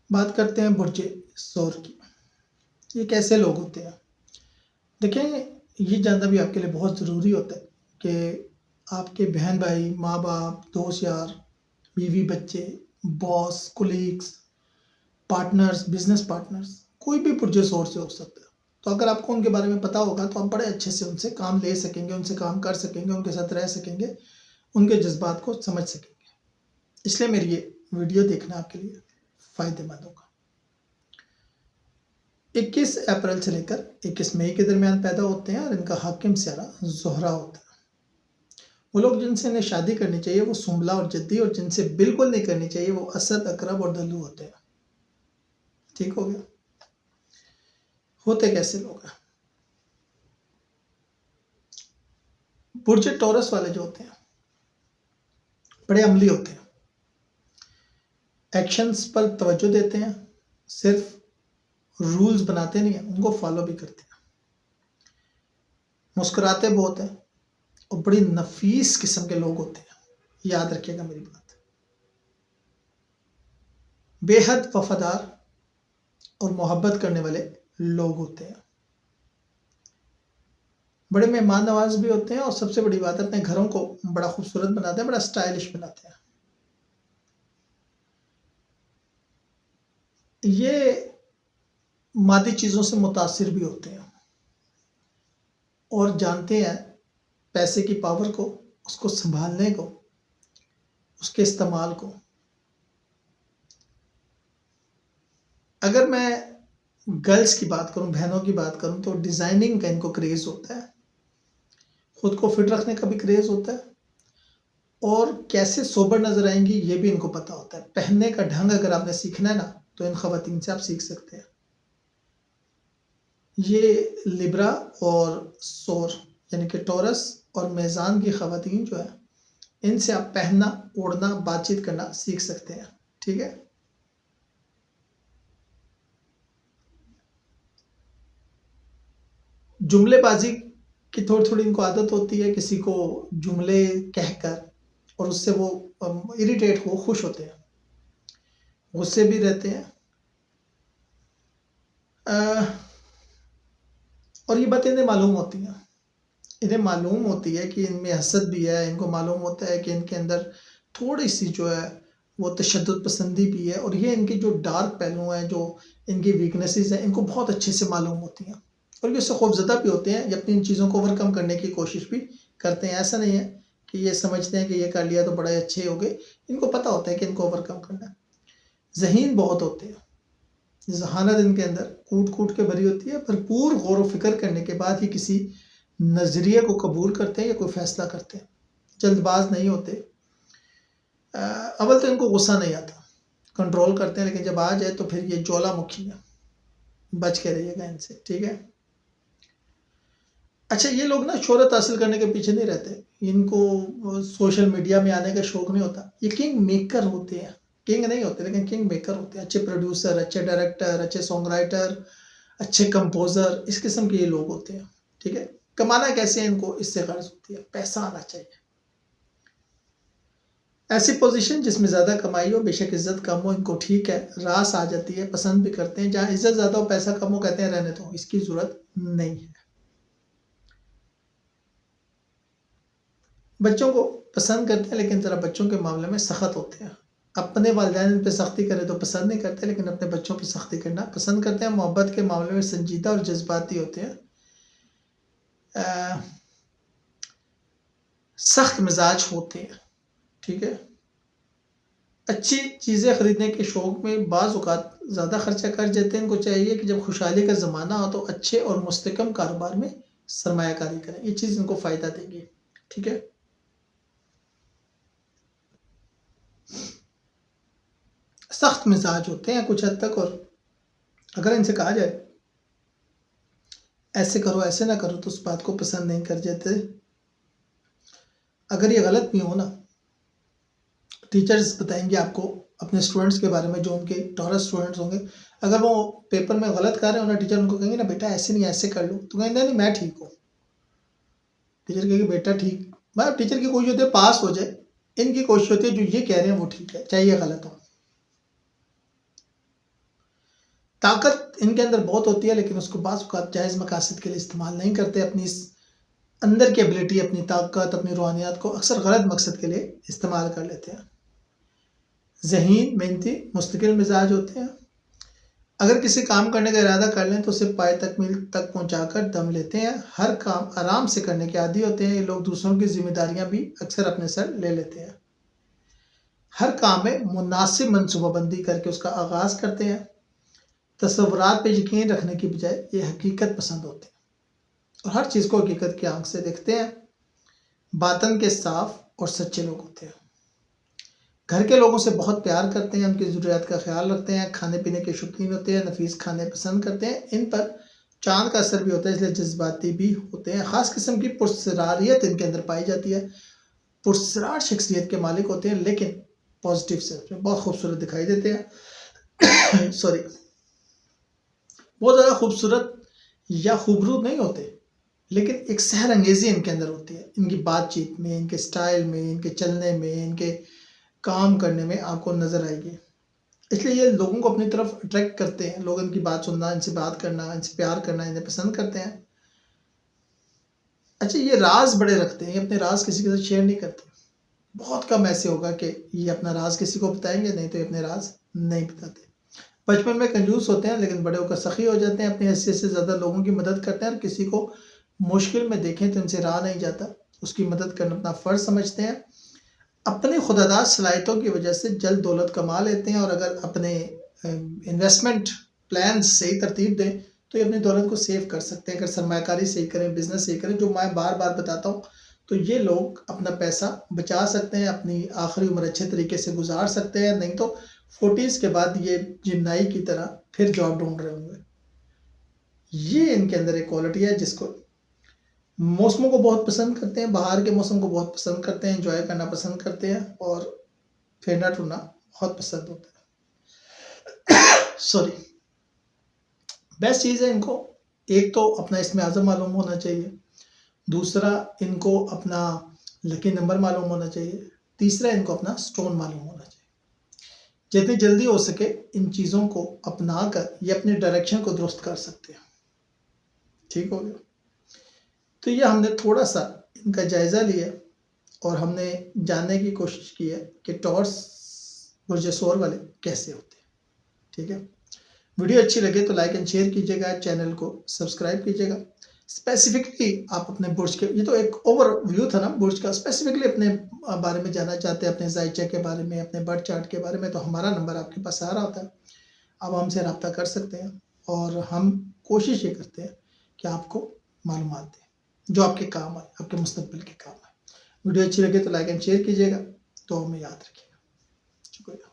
بات کرتے ہیں برج سور کی. یہ کیسے لوگ ہوتے ہیں؟ دیکھیں، یہ جاننا بھی آپ کے لیے بہت ضروری ہوتا ہے کہ آپ کے بہن بھائی، ماں باپ، دوست یار، بیوی بچے، باس، کولیگس، پارٹنرز، بزنس پارٹنرز، کوئی بھی برج سور سے ہو سکتا ہے. تو اگر آپ کو ان کے بارے میں پتا ہوگا تو آپ بڑے اچھے سے ان سے کام لے سکیں گے، ان سے کام کر سکیں گے، ان کے ساتھ رہ سکیں گے، ان کے جذبات کو سمجھ سکیں گے. اس لیے میری یہ ویڈیو دیکھنا آپ کے لیے فائدہ مند ہوگا. 21 اپریل سے لے کر 21 مئی کے درمیان پیدا ہوتے ہیں اور ان کا حاکم سیارہ زہرہ ہوتا ہے. وہ لوگ جن سے انہیں شادی کرنی چاہیے وہ سنبلا اور جدی، اور جن سے بالکل نہیں کرنی چاہیے وہ اسد، عقرب اور دلو ہوتے ہیں. ٹھیک ہو گیا؟ ہوتے کیسے لوگ ہیں؟ برج ٹورس والے جو ہوتے ہیں بڑے عملی ہوتے ہیں، ایکشنز پر توجہ دیتے ہیں، صرف رولز بناتے نہیں ہیں، ان کو فالو بھی کرتے ہیں. مسکراتے بہت ہیں اور بڑی نفیس قسم کے لوگ ہوتے ہیں. یاد رکھیے گا میری بات. بے حد وفادار اور محبت کرنے والے لوگ ہوتے ہیں. بڑے مہمان نواز بھی ہوتے ہیں، اور سب سے بڑی بات ہے اپنے گھروں کو بڑا خوبصورت بناتے ہیں، بڑا اسٹائلش بناتے ہیں. یہ مادی چیزوں سے متاثر بھی ہوتے ہیں اور جانتے ہیں پیسے کی پاور کو، اس کو سنبھالنے کو، اس کے استعمال کو. اگر میں گرلز کی بات کروں، بہنوں کی بات کروں، تو ڈیزائننگ کا ان کو کریز ہوتا ہے، خود کو فٹ رکھنے کا بھی کریز ہوتا ہے، اور کیسے سوبر نظر آئیں گی یہ بھی ان کو پتا ہوتا ہے. پہننے کا ڈھنگ اگر آپ نے سیکھنا ہے نا تو ان خواتین سے آپ سیکھ سکتے ہیں. یہ لبرا اور سور یعنی کہ ٹورس اور میزان کی خواتین جو ہے ان سے آپ پہننا، اوڑھنا، بات چیت کرنا سیکھ سکتے ہیں. ٹھیک ہے؟ جملے بازی کی تھوڑی تھوڑی ان کو عادت ہوتی ہے، کسی کو جملے کہہ کر، اور اس سے وہ اریٹیٹ ہو، خوش ہوتے ہیں، غصے بھی رہتے ہیں. اور یہ باتیں انہیں معلوم ہوتی ہیں، انہیں معلوم ہوتی ہے کہ ان میں حسد بھی ہے، ان کو معلوم ہوتا ہے کہ ان کے اندر تھوڑی سی جو ہے وہ تشدد پسندی بھی ہے، اور یہ ان کے جو ڈارک پہلو ہیں، جو ان کی ویکنیسز ہیں، ان کو بہت اچھے سے معلوم ہوتی ہیں، اور یہ اس سے خوفزدہ بھی ہوتے ہیں. یہ اپنی ان چیزوں کو اوور کم کرنے کی کوشش بھی کرتے ہیں. ایسا نہیں ہے کہ یہ سمجھتے ہیں کہ یہ کر لیا تو بڑے اچھے ہو گئے. ان کو پتہ ہوتا ہے کہ ان کو اوور کم کرنا ہے. ذہین بہت ہوتے ہیں، ذہانت ان کے اندر کوٹ کوٹ کے بھری ہوتی ہے. بھرپور غور و فکر کرنے کے بعد ہی کسی نظریے کو قبول کرتے ہیں یا کوئی فیصلہ کرتے ہیں. جلد باز نہیں ہوتے. اول تو ان کو غصہ نہیں آتا، کنٹرول کرتے ہیں، لیکن جب آ جائے تو پھر یہ جولا مکھی ہے، بچ کے رہیے گا ان سے. ٹھیک ہے؟ اچھا، یہ لوگ نا شہرت حاصل کرنے کے پیچھے نہیں رہتے، ان کو سوشل میڈیا میں آنے کا شوق نہیں ہوتا. یہ کنگ میکر ہوتے ہیں، کنگ نہیں ہوتے لیکن کنگ میکر ہوتے ہیں. اچھے پروڈیوسر، اچھے ڈائریکٹر، اچھے سانگ رائٹر، اچھے کمپوزر، اس قسم کے یہ لوگ ہوتے ہیں. ٹھیک ہے؟ کمانا کیسے ان کو اس سے غرض ہوتی ہے، پیسہ آنا چاہیے. ایسی پوزیشن جس میں زیادہ کمائی ہو، بے شک عزت کم ہو، ان کو ٹھیک ہے، راس آ جاتی ہے، پسند بھی کرتے ہیں. جہاں عزت زیادہ ہو پیسہ کم ہو کہتے ہیں رہنے دو، اس کی ضرورت نہیں ہے. بچوں کو پسند کرتے ہیں لیکن ذرا بچوں کے معاملے میں سخت ہوتے ہیں. اپنے والدین ان پہ سختی کرے تو پسند نہیں کرتے، لیکن اپنے بچوں پہ سختی کرنا پسند کرتے ہیں. محبت کے معاملے میں سنجیدہ اور جذباتی ہوتے ہیں. سخت مزاج ہوتے ہیں. ٹھیک ہے؟ اچھی چیزیں خریدنے کے شوق میں بعض اوقات زیادہ خرچہ کر جاتے ہیں. ان کو چاہیے کہ جب خوشحالی کا زمانہ ہو تو اچھے اور مستحکم کاروبار میں سرمایہ کاری کریں. یہ چیز ان کو فائدہ دے گی. ٹھیک ہے؟ سخت مزاج ہوتے ہیں کچھ حد تک، اور اگر ان سے کہا جائے ایسے کرو ایسے نہ کرو تو اس بات کو پسند نہیں کر جاتے. اگر یہ غلط بھی ہو نا، ٹیچرز بتائیں گے آپ کو اپنے اسٹوڈنٹس کے بارے میں، جو ان کے ٹورس اسٹوڈنٹس ہوں گے، اگر وہ پیپر میں غلط کر رہے ہیں نا، ٹیچر ان کو کہیں گے نا بیٹا ایسے نہیں ایسے کر لو، تو کہیں گے نہیں میں ٹھیک ہوں. ٹیچر کہے گی بیٹا ٹھیک، مطلب ٹیچر کی کوشش ہوتی ہے پاس ہو جائے، ان کی کوشش ہوتی ہے جو یہ کہہ رہے ہیں وہ ٹھیک ہے چاہے یہ غلط ہو. طاقت ان کے اندر بہت ہوتی ہے لیکن اس کو بعض اوقات جائز مقاصد کے لیے استعمال نہیں کرتے، اپنی اس اندر کی ایبلٹی، اپنی طاقت، اپنی روحانیات کو اکثر غلط مقصد کے لیے استعمال کر لیتے ہیں۔ ذہین، محنتی، مستقل مزاج ہوتے ہیں، اگر کسی کام کرنے کا ارادہ کر لیں تو اسے پائے تکمیل تک پہنچا کر دم لیتے ہیں، ہر کام آرام سے کرنے کے عادی ہوتے ہیں، یہ لوگ دوسروں کی ذمہ داریاں بھی اکثر اپنے سر لے لیتے ہیں، ہر کام میں مناسب منصوبہ بندی کر کے اس کا آغاز کرتے ہیں، تصورات پہ یقین رکھنے کی بجائے یہ حقیقت پسند ہوتے ہیں اور ہر چیز کو حقیقت کی آنکھ سے دیکھتے ہیں، باطن کے صاف اور سچے لوگ ہوتے ہیں، گھر کے لوگوں سے بہت پیار کرتے ہیں، ان کی ضروریات کا خیال رکھتے ہیں، کھانے پینے کے شوقین ہوتے ہیں، نفیس کھانے پسند کرتے ہیں، ان پر چاند کا اثر بھی ہوتا ہے اس لیے جذباتی بھی ہوتے ہیں، خاص قسم کی پرسراریت ان کے اندر پائی جاتی ہے، پرسرار شخصیت کے مالک ہوتے ہیں لیکن پازیٹیو سینس میں بہت خوبصورت دکھائی دیتے ہیں سوری بہت زیادہ خوبصورت یا خوبرو نہیں ہوتے لیکن ایک سحر انگیزی ان کے اندر ہوتی ہے، ان کی بات چیت میں، ان کے سٹائل میں، ان کے چلنے میں، ان کے کام کرنے میں آپ کو نظر آئے گی، اس لیے یہ لوگوں کو اپنی طرف اٹریکٹ کرتے ہیں، لوگ ان کی بات سننا، ان سے بات کرنا، ان سے پیار کرنا انہیں پسند کرتے ہیں۔ اچھا، یہ راز بڑے رکھتے ہیں، یہ اپنے راز کسی کے ساتھ شیئر نہیں کرتے، بہت کم ایسے ہوگا کہ یہ اپنا راز کسی کو بتائیں گے، نہیں تو یہ اپنے راز نہیں بتاتے، بچپن میں کنجوس ہوتے ہیں لیکن بڑے ہو کر سخی ہو جاتے ہیں، اپنی حیثیت سے زیادہ لوگوں کی مدد کرتے ہیں اور کسی کو مشکل میں دیکھیں تو ان سے رہا نہیں جاتا، اس کی مدد کرنا اپنا فرض سمجھتے ہیں، اپنی خوددار صلاحیتوں کی وجہ سے جلد دولت کما لیتے ہیں اور اگر اپنے انویسٹمنٹ پلانز صحیح ترتیب دیں تو یہ اپنی دولت کو سیو کر سکتے ہیں، اگر سرمایہ کاری صحیح کریں، بزنس صحیح کریں، جو میں بار بار بتاتا ہوں، تو یہ لوگ اپنا پیسہ بچا سکتے ہیں، اپنی آخری عمر اچھے طریقے سے گزار سکتے ہیں، نہیں تو 40s کے بعد یہ جمنائی کی طرح پھر جاب ڈھونڈ رہے ہوں گے۔ یہ ان کے اندر ایک کوالٹی ہے جس کو موسموں کو بہت پسند کرتے ہیں، باہر کے موسم کو بہت پسند کرتے ہیں، انجوائے کرنا پسند کرتے ہیں اور پھرنا ٹھرنا بہت پسند ہوتا ہے سوری بیسٹ چیز ہے ان کو، ایک تو اپنا اسم اعظم معلوم ہونا چاہیے، دوسرا ان کو اپنا لکی نمبر معلوم ہونا چاہیے، تیسرا ان کو اپنا سٹون معلوم ہونا چاہیے، جتنی جلدی ہو سکے ان چیزوں کو اپنا کر یہ اپنی ڈائریکشن کو درست کر سکتے ہیں۔ ٹھیک ہو گیا؟ تو یہ ہم نے تھوڑا سا ان کا جائزہ لیا اور ہم نے جاننے کی کوشش کی ہے کہ ٹارس برج سور والے کیسے ہوتے ہیں۔ ٹھیک ہے، ویڈیو اچھی لگے تو لائک اینڈ شیئر کیجیے گا، چینل کو سبسکرائب کیجیے گا، اسپیسیفکلی آپ اپنے برج کے، یہ تو ایک اوور ویو تھا نا برج کا، اسپیسیفکلی اپنے بارے میں جاننا چاہتے ہیں، اپنے زائچہ کے بارے میں، اپنے برتھ چارٹ کے بارے میں، تو ہمارا نمبر آپ کے پاس آ رہا ہوتا ہے، آپ ہم سے رابطہ کر سکتے ہیں اور ہم کوشش یہ کرتے ہیں کہ آپ کو معلومات دیں جو آپ کے کام آئے، آپ کے مستقبل کے کام آئے۔ ویڈیو اچھی لگے تو لائک اینڈ شیئر کیجیے گا، تو ہمیں یاد رکھیے گا۔ شکریہ۔